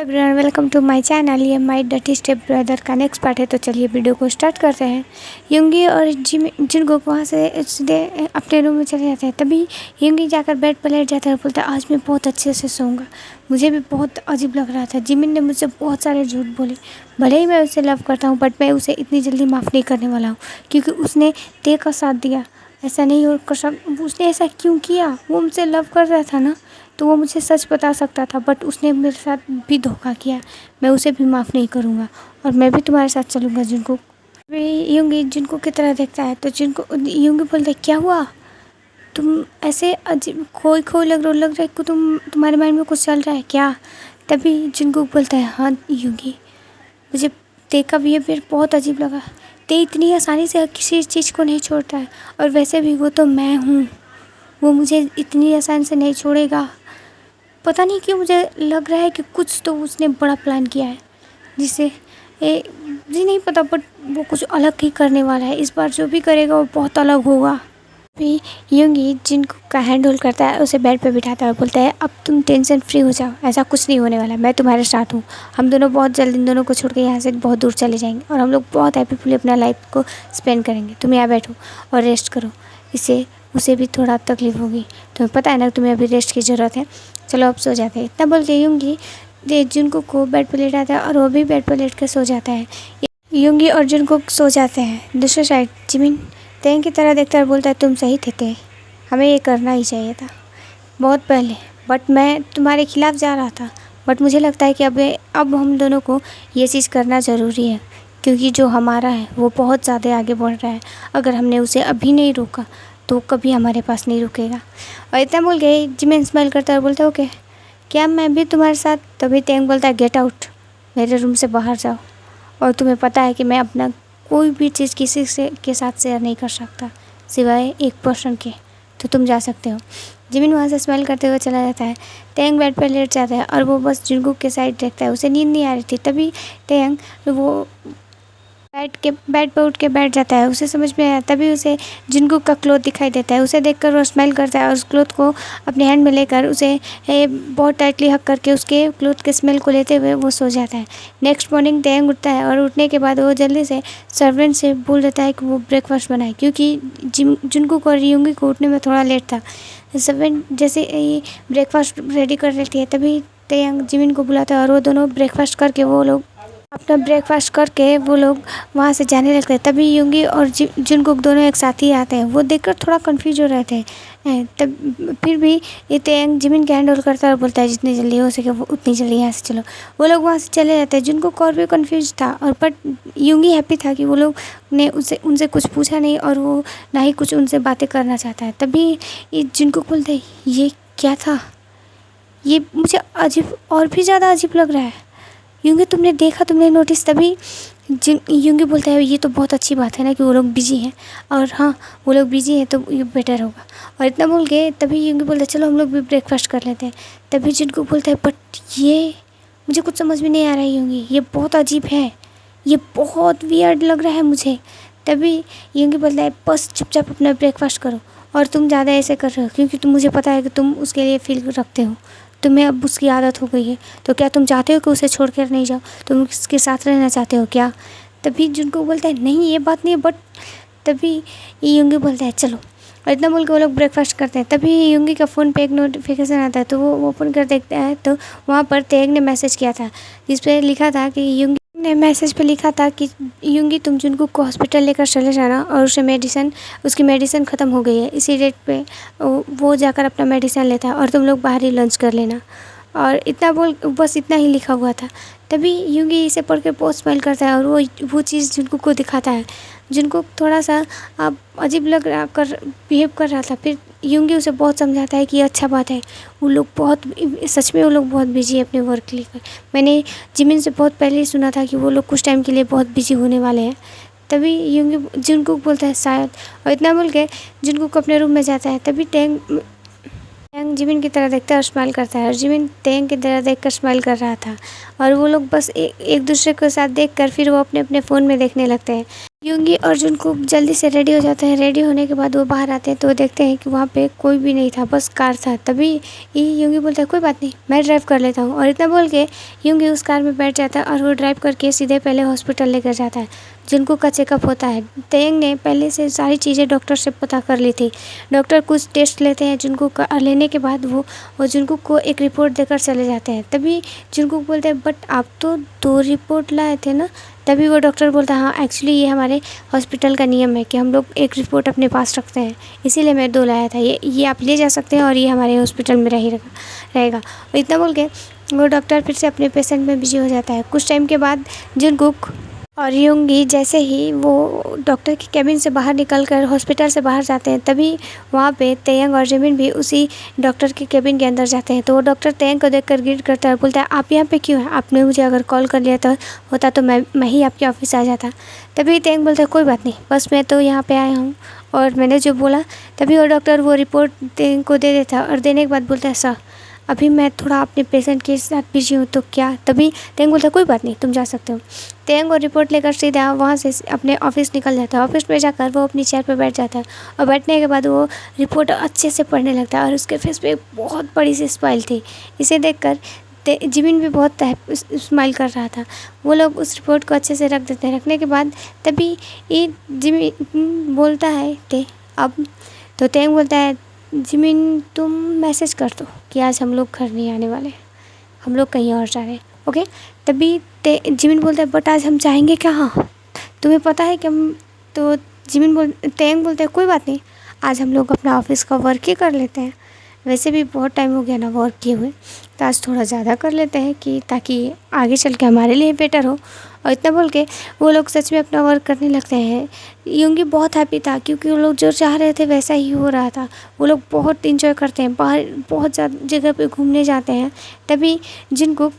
Everyone, welcome to my channel. ये my dirty step brother का next part है। तो चलिए वीडियो को स्टार्ट करते हैं। युंगी और जिनगुक वहाँ से सीधे अपने रूम में चले जाते हैं। तभी युंगी जाकर बेड पर लेट जाता है और बोलता है आज मैं बहुत अच्छे से सोऊंगा। मुझे भी बहुत अजीब लग रहा था। जिमिन ने मुझसे बहुत सारे झूठ बोले। भले ही मैं उसे लव करता हूँ, बट मैं उसे इतनी जल्दी माफ़ नहीं करने वाला हूँ, क्योंकि उसने ते का साथ दिया। ऐसा नहीं हो कर उसने ऐसा क्यों किया? वो मुझसे लव कर रहा था ना, तो वो मुझे सच बता सकता था, बट उसने मेरे साथ भी धोखा किया। मैं उसे भी माफ़ नहीं करूँगा और मैं भी तुम्हारे साथ चलूँगा। जिनको भी यूंगी जिनको की तरह देखता है तो जिनको यूंगी बोलते है क्या हुआ? तुम ऐसे अजीब खोई खोई लग रहा है कि तुम्हारे माइंड में कुछ चल रहा है क्या? तभी जिनको बोलता है हाँ यूंगी, मुझे ते का बिहेवियर बहुत अजीब लगा। ते इतनी आसानी से किसी चीज़ को नहीं छोड़ता है, और वैसे भी वो तो मैं हूँ, वो मुझे इतनी आसानी से नहीं छोड़ेगा। पता नहीं क्यों मुझे लग रहा है कि कुछ तो उसने बड़ा प्लान किया है, जिससे मुझे नहीं पता, बट वो कुछ अलग ही करने वाला है। इस बार जो भी करेगा वो बहुत अलग होगा। भी यूंगी जिनको का हैंड होल्ड करता है, उसे बेड पे बिठाता है और बोलता है अब तुम टेंशन फ्री हो जाओ, ऐसा कुछ नहीं होने वाला, मैं तुम्हारे साथ हूँ। हम दोनों बहुत जल्द इन दोनों को छोड़ के यहाँ से बहुत दूर चले जाएंगे और हम लोग बहुत हैप्पीफुली अपना लाइफ को स्पेंड करेंगे। तुम यहाँ बैठो और रेस्ट करो। इससे उसे भी थोड़ा तकलीफ होगी। तुम्हें पता है ना तुम्हें अभी रेस्ट की ज़रूरत है। चलो अब सो जाते हैं। इतना बोल के यूंगी जुनको को बेड पर लेटाता है और वो भी बेड पर लेट कर सो जाता है। यूंगी और जुनको सो जाते हैं। दूसरे साइड जिमिन तेंग की तरह देखता है, बोलता है तुम सही थे, हमें ये करना ही चाहिए था बहुत पहले, बट मैं तुम्हारे खिलाफ़ जा रहा था। बट मुझे लगता है कि अब हम दोनों को ये चीज़ करना ज़रूरी है, क्योंकि जो हमारा है वो बहुत ज़्यादा आगे बढ़ रहा है। अगर हमने उसे अभी नहीं रोका तो कभी हमारे पास नहीं रुकेगा। और इतना बोल के जिमिन स्माइल करता है और बोलता है ओके, क्या मैं भी तुम्हारे साथ? तभी तेंग बोलता है गेट आउट, मेरे रूम से बाहर जाओ। और तुम्हें पता है कि मैं अपना कोई भी चीज़ किसी से के साथ शेयर नहीं कर सकता सिवाय एक पर्सन के, तो तुम जा सकते हो। जिमिन वहाँ से स्माइल करते हुए चला जाता है। तेंग बेड पर लेट जाता है और वो बस जुनगुक के साइड देखता है। उसे नींद नहीं आ रही थी। तभी तेंग वो बेड पर उठ के बैठ जाता है। उसे समझ में आया। तभी उसे जुनगुक का क्लोथ दिखाई देता है। उसे देखकर वो स्माइल करता है और उस क्लोथ को अपने हैंड में लेकर उसे बहुत टाइटली हक करके उसके क्लोथ के स्मेल को लेते हुए वो सो जाता है। नेक्स्ट मॉर्निंग तेंग उठता है और उठने के बाद वो जल्दी से सर्वेंट से बोल देता है कि वो ब्रेकफास्ट बनाए, क्योंकि जुनगुक और यूंगी को उठने में थोड़ा लेट था। सर्वेंट जैसे ही ब्रेकफास्ट रेडी कर लेती है, तभी तेंग जिमिन को बुलाता है और वो दोनों ब्रेकफास्ट करके वो लोग वहाँ से जाने लगते हैं। तभी यूंगी और जुनगुक दोनों एक साथ ही आते हैं। वो देखकर थोड़ा कंफ्यूज हो रहे थे। तब फिर भी ये तेंग जिमिन के हैंड होल्ड करता है और बोलता है जितनी जल्दी हो सके वो उतनी जल्दी यहाँ से चलो। वो लोग वहाँ से चले जाते हैं। जुनगुक और भी कंफ्यूज था, और बट यूंगी हैप्पी था कि वो लोग ने उनसे कुछ पूछा नहीं और वो ना ही कुछ उनसे बातें करना चाहता है। तभी ये जुनगुक बोलते हैं ये क्या था? ये मुझे अजीब और भी ज़्यादा अजीब लग रहा है। यूंगी तुमने देखा, तुमने नोटिस? तभी यूंगी बोलता है ये तो बहुत अच्छी बात है ना कि वो लोग बिजी हैं, और हाँ वो लोग बिजी हैं तो ये बेटर होगा। और इतना बोल के तभी यूंगी बोलता है चलो हम लोग भी ब्रेकफास्ट कर लेते हैं। तभी जिनको बोलता है बट ये मुझे कुछ समझ में नहीं आ रहा है यूंगी, ये बहुत अजीब है, ये बहुत वियर्ड लग रहा है मुझे। तभी यूंगी बोलता है बस चुपचाप अपना ब्रेकफास्ट करो, और तुम ज़्यादा ऐसे कर रहे हो क्योंकि मुझे पता है कि तुम उसके लिए फील रखते हो, तुम्हें अब उसकी आदत हो गई है। तो क्या तुम चाहते हो कि उसे छोड़ कर नहीं जाओ? तुम उसके साथ रहना चाहते हो क्या? तभी जिनको बोलता है नहीं ये बात नहीं है, बट तभी यूंगी बोलता है चलो। और इतना बोल के वो लोग ब्रेकफास्ट करते हैं। तभी यूंगी का फ़ोन पे एक नोटिफिकेशन आता है, तो वो ओपन कर देखता है तो वहाँ पर तेंग ने मैसेज किया था, जिस पर लिखा था कि यूंगी ने मैसेज पे लिखा था कि यूंगी तुम जुनगुक को हॉस्पिटल लेकर चले जाना, और उसकी मेडिसिन ख़त्म हो गई है, इसी डेट पे वो जाकर अपना मेडिसिन लेता है और तुम लोग बाहर ही लंच कर लेना। और इतना बस इतना ही लिखा हुआ था। तभी यूंगी इसे पढ़ के बहुत स्माइल करता है और वो चीज़ जुनगुक को दिखाता है। जुनगुक थोड़ा सा अजीब लग रहा कर बिहेव कर रहा था। फिर यूंगी उसे बहुत समझाता है कि ये अच्छा बात है, वो लोग सच में वो लोग बहुत बिजी है अपने वर्क लेकर। मैंने जिमिन से बहुत पहले ही सुना था कि वो लोग कुछ टाइम के लिए बहुत बिजी होने वाले हैं। तभी यूंगी जुनगुक बोलता है शायद, और इतना बोल के जुनगुक अपने रूम में जाता है। तभी तेंग जिमिन की तरह देखता है और स्माइल करता है, और जिमिन तेंग की तरह देखकर स्माइल कर रहा था। और वो लोग बस एक दूसरे के साथ देखकर फिर वो अपने अपने फ़ोन में देखने लगते हैं। यूंगी और जुनकुक जल्दी से रेडी हो जाते हैं। रेडी होने के बाद वो बाहर आते हैं तो देखते हैं कि वहाँ पे कोई भी नहीं था, बस कार था। तभी यूंगी बोलता है कोई बात नहीं, मैं ड्राइव कर लेता हूँ, और इतना बोल के यूंगी उस कार में बैठ जाता है और वो ड्राइव करके सीधे पहले हॉस्पिटल लेकर जाता है। जुनकुक का चेकअप होता है। तेयंग ने पहले से सारी चीज़ें डॉक्टर से पता कर ली थी। डॉक्टर कुछ टेस्ट लेते हैं जुनकुक का, और लेने के बाद वो जुनकुक को एक रिपोर्ट देकर चले जाते हैं। तभी जुनकुक बोलते हैं बट आप तो 2 रिपोर्ट लाए थे ना। तभी वो डॉक्टर बोलता है हाँ एक्चुअली ये हमारे हॉस्पिटल का नियम है कि हम लोग एक रिपोर्ट अपने पास रखते हैं, इसीलिए मैं 2 लाया था। ये आप ले जा सकते हैं और ये हमारे हॉस्पिटल में रहेगा। और इतना बोल के वो डॉक्टर फिर से अपने पेशेंट में बिजी हो जाता है। कुछ टाइम के बाद जुनकुक और यूंगी जैसे ही वो डॉक्टर के केबिन से बाहर निकलकर हॉस्पिटल से बाहर जाते हैं, तभी वहाँ पे तेयंग और जिमिन भी उसी डॉक्टर के केबिन के अंदर जाते हैं। तो वो डॉक्टर तेयंग को देखकर ग्रीट करता है, बोलता है आप यहाँ पे क्यों हैं? आपने मुझे अगर कॉल कर लिया होता तो मैं ही आपके ऑफिस आ जाता। तभी तेयंग बोलता है कोई बात नहीं, बस मैं तो यहाँ पर आया हूँ और मैंने जो बोला। तभी वो डॉक्टर वो रिपोर्ट तेयंग को दे देता है और देने के बाद बोलता है सर अभी मैं थोड़ा अपने पेशेंट के साथ बिजी हूँ तो क्या। तभी तेयंग बोलता है कोई बात नहीं, तुम जा सकते हो। तेयंग वो रिपोर्ट लेकर सीधा वहाँ से अपने ऑफिस निकल जाता है। ऑफिस में जाकर वो अपनी चेयर पर बैठ जाता है और बैठने के बाद वो रिपोर्ट अच्छे से पढ़ने लगता है और उसके फेस पे बहुत बड़ी सी स्माइल थी। इसे देखकर जिमिन भी बहुत स्माइल कर रहा था। वो लोग उस रिपोर्ट को अच्छे से रख देते हैं। रखने के बाद तभी ये जिमिन बोलता है अब तो तेयंग बोलता है जिमिन तुम मैसेज कर दो कि आज हम लोग घर नहीं आने वाले, हम लोग कहीं और जा रहे हैं, ओके। तभी जिमिन बोलता है बट आज हम जाएंगे कहाँ, तुम्हें पता है कि हम। तो तेयंग बोलता है कोई बात नहीं, आज हम लोग अपना ऑफिस का वर्क ही कर लेते हैं। वैसे भी बहुत टाइम हो गया ना वर्क किए हुए, तो आज थोड़ा ज़्यादा कर लेते हैं कि ताकि आगे चल के हमारे लिए बेटर हो। और इतना बोल के वो लोग सच में अपना वर्क करने लगते हैं। यूंगी बहुत हैप्पी था क्योंकि वो लोग जो चाह रहे थे वैसा ही हो रहा था। वो लोग बहुत इंजॉय करते हैं, बाहर बहुत ज़्यादा जगह पे घूमने जाते हैं। तभी जिनको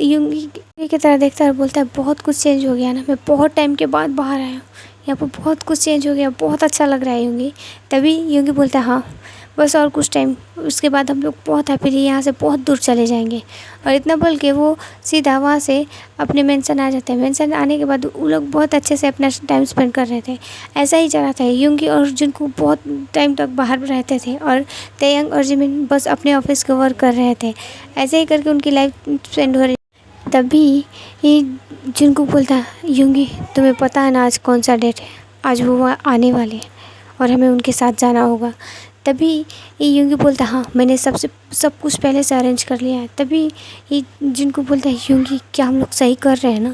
यूंगी की तरह देखता है और बोलता है बहुत कुछ चेंज हो गया ना, मैं बहुत टाइम के बाद बाहर आया हूँ, यहाँ पर बहुत कुछ चेंज हो गया, बहुत अच्छा लग रहा है यूंगी। तभी यूंगी बोलता है हाँ बस और कुछ टाइम, उसके बाद हम लोग बहुत हैप्पीली यहाँ से बहुत दूर चले जाएंगे। और इतना बोल के वो सीधा वहाँ से अपने मेंशन आ जाते हैं। मेंशन आने के बाद वो लोग बहुत अच्छे से अपना टाइम स्पेंड कर रहे थे। ऐसा ही चला था, यूंगी और जिनको बहुत टाइम तक बाहर रहते थे और तेयंग और जिमिन बस अपने ऑफिस का वर्क कर रहे थे। ऐसे ही करके उनकी लाइफ स्पेंड हो रही। तभी ये जिनको बोलता है यूंगी तुम्हें पता है ना आज कौन सा डेट है, आज वो आने वाले हैं और हमें उनके साथ जाना होगा। तभी ये यूंगी बोलता है हाँ मैंने सब कुछ पहले से अरेंज कर लिया है। तभी ये जिनको बोलता है यूंगी क्या हम लोग सही कर रहे हैं ना,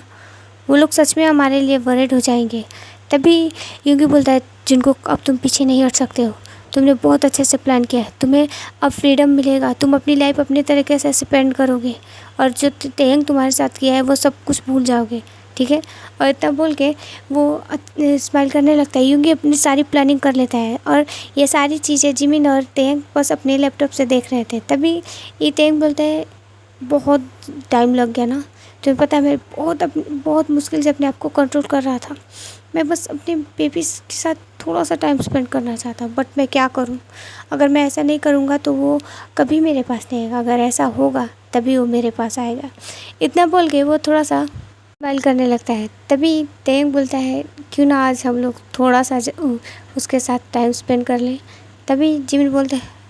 वो लोग सच में हमारे लिए वरिड हो जाएंगे। तभी यूंगी बोलता है जिनको अब तुम पीछे नहीं हट सकते हो, तुमने बहुत अच्छे से प्लान किया है, तुम्हें अब फ्रीडम मिलेगा, तुम अपनी लाइफ अपने तरीके से स्पेंड करोगे और जो तेयंग तुम्हारे साथ किया है वो सब कुछ भूल जाओगे, ठीक है। और इतना बोल के वो स्माइल करने लगता है। यूंगी अपनी सारी प्लानिंग कर लेता है और ये सारी चीज़ें जिमिन और तेयंग बस अपने लैपटॉप से देख रहे थे। तभी ये तेयंग बोलता है बहुत टाइम लग गया ना, तुम्हें पता है मैं बहुत मुश्किल से अपने आप को कंट्रोल कर रहा था। मैं बस अपने बेबीज़ के साथ थोड़ा सा टाइम स्पेंड करना चाहता हूँ, बट मैं क्या करूँ, अगर मैं ऐसा नहीं करूँगा तो वो कभी मेरे पास नहीं आएगा, अगर ऐसा होगा तभी वो मेरे पास आएगा। इतना बोल के वो थोड़ा सा स्माइल करने लगता है। तभी तेयंग बोलता है क्यों ना आज हम लोग थोड़ा सा उसके साथ टाइम स्पेंड कर लें। तभी जिमिन बोलता है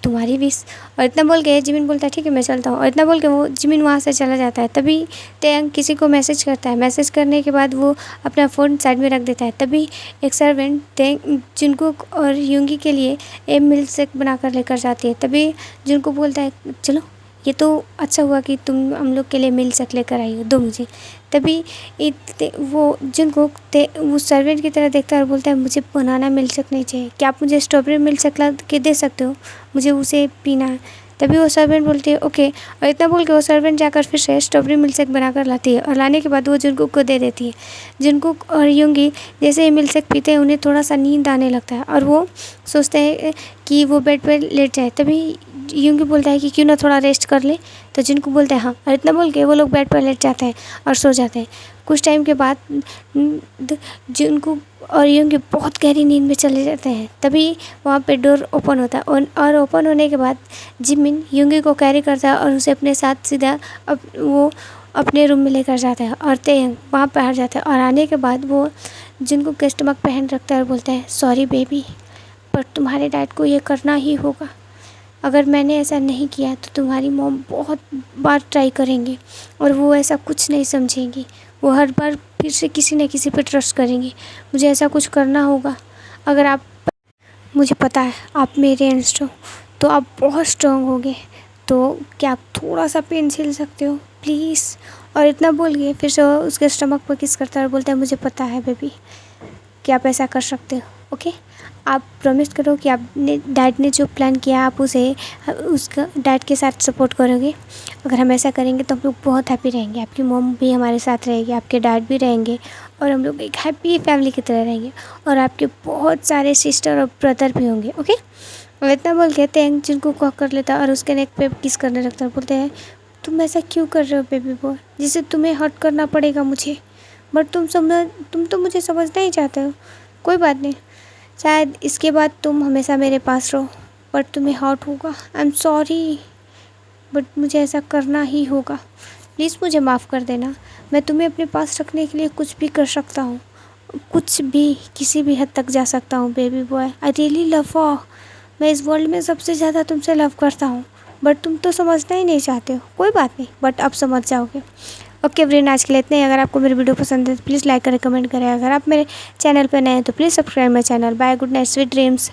तुम्हारी विश। और इतना बोल के जिमिन बोलता है ठीक है मैं चलता हूँ। और इतना बोल के वो जिमिन वहाँ से चला जाता है। तभी तेयंग किसी को मैसेज करता है। मैसेज करने के बाद वो अपना फ़ोन साइड में रख देता है। तभी एक सर्वेंट तेयंग जिनको और यूंगी के लिए एक मिल्क शेक बना कर लेकर जाती है। तभी जिनको बोलता है चलो ये तो अच्छा हुआ कि तुम हम लोग के लिए मिल्क शेक लेकर आई हो, दो मुझे। तभी वो जिनको वो सर्वेंट की तरह देखता है और बोलता है मुझे बनाना मिल्क शेक नहीं चाहिए, क्या आप मुझे स्ट्रॉबेरी मिल्क शेक ला के दे सकते हो, मुझे उसे पीना है। तभी वो सर्वेंट बोलती है ओके। और इतना बोल के वो सर्वेंट जाकर फिर से स्ट्रॉबेरी मिल्क शेक बना कर लाती है और लाने के बाद वो जुनकुक को दे देती है। जुनकुक और यूंगी जैसे ही मिल्क शेक पीते हैं उन्हें थोड़ा सा नींद आने लगता है और वो सोचते हैं कि वो बेड पर लेट जाए। तभी यूंगी बोलता है कि क्यों ना थोड़ा रेस्ट कर ले। तो जिनको बोलते हैं हाँ। और इतना बोल के वो लोग बेड पर लेट जाते हैं और सो जाते हैं। कुछ टाइम के बाद जिनको और यूंगी बहुत गहरी नींद में चले जाते हैं। तभी वहाँ पे डोर ओपन होता है और ओपन होने के बाद जिमिन यूंगी को कैरी करता है और उसे अपने साथ सीधा वो अपने रूम में लेकर जाता है और तेयंग वहाँ पर आ जाता है। और आने के बाद वो जिनको के स्टमक पे हैंड रखता है और बोलता है सॉरी बेबी, पर तुम्हारे डैड को ये करना ही होगा। अगर मैंने ऐसा नहीं किया तो तुम्हारी मॉम बहुत बार ट्राई करेंगी और वो ऐसा कुछ नहीं समझेंगी। वो हर बार फिर से किसी न किसी पे ट्रस्ट करेंगी। मुझे ऐसा कुछ करना होगा। अगर आप, मुझे पता है आप मेरे अगेंस्ट हो, तो आप बहुत स्ट्रांग होगे। तो क्या आप थोड़ा सा पेन झेल सकते हो प्लीज़? और इतना बोल के फिर से उसके स्टमक पर किस करता है और बोलता है मुझे पता है बेबी कि आप ऐसा कर सकते हो। ओके, आप प्रॉमिस करो कि आपने डैड ने जो प्लान किया आप उसे उसका डैड के साथ सपोर्ट करोगे। अगर हम ऐसा करेंगे तो हम लोग बहुत हैप्पी रहेंगे। आपकी मॉम भी हमारे साथ रहेगी, आपके डैड भी रहेंगे और हम लोग एक हैप्पी फैमिली की तरह रहेंगे। और आपके बहुत सारे सिस्टर और ब्रदर भी होंगे। ओके, और इतना बोल के थैंक जिनको कॉल कर लेता है और उसके नेक पे किस करने लगता है। बोलते हैं तुम ऐसा क्यों कर रहे हो बेबी बॉय, जिससे तुम्हें हर्ट करना पड़ेगा मुझे, बट तुम तो मुझे समझना ही चाहते हो। कोई बात नहीं, शायद इसके बाद तुम हमेशा मेरे पास रहो, पर तुम्हें हर्ट होगा। आई एम सॉरी, बट मुझे ऐसा करना ही होगा। प्लीज़ मुझे माफ़ कर देना। मैं तुम्हें अपने पास रखने के लिए कुछ भी कर सकता हूँ, कुछ भी, किसी भी हद तक जा सकता हूँ baby boy. I really love you. मैं इस वर्ल्ड में सबसे ज़्यादा तुमसे लव करता हूँ, बट तुम तो समझना ही नहीं चाहते हो। कोई बात नहीं, बट अब समझ जाओगे। ओके फ्रेंड, आज के लिए इतना ही। अगर आपको मेरी वीडियो पसंद है तो प्लीज़ लाइक करें, कमेंट करें। अगर आप मेरे चैनल पर नए हैं तो please subscribe my channel. Bye, good night, sweet dreams.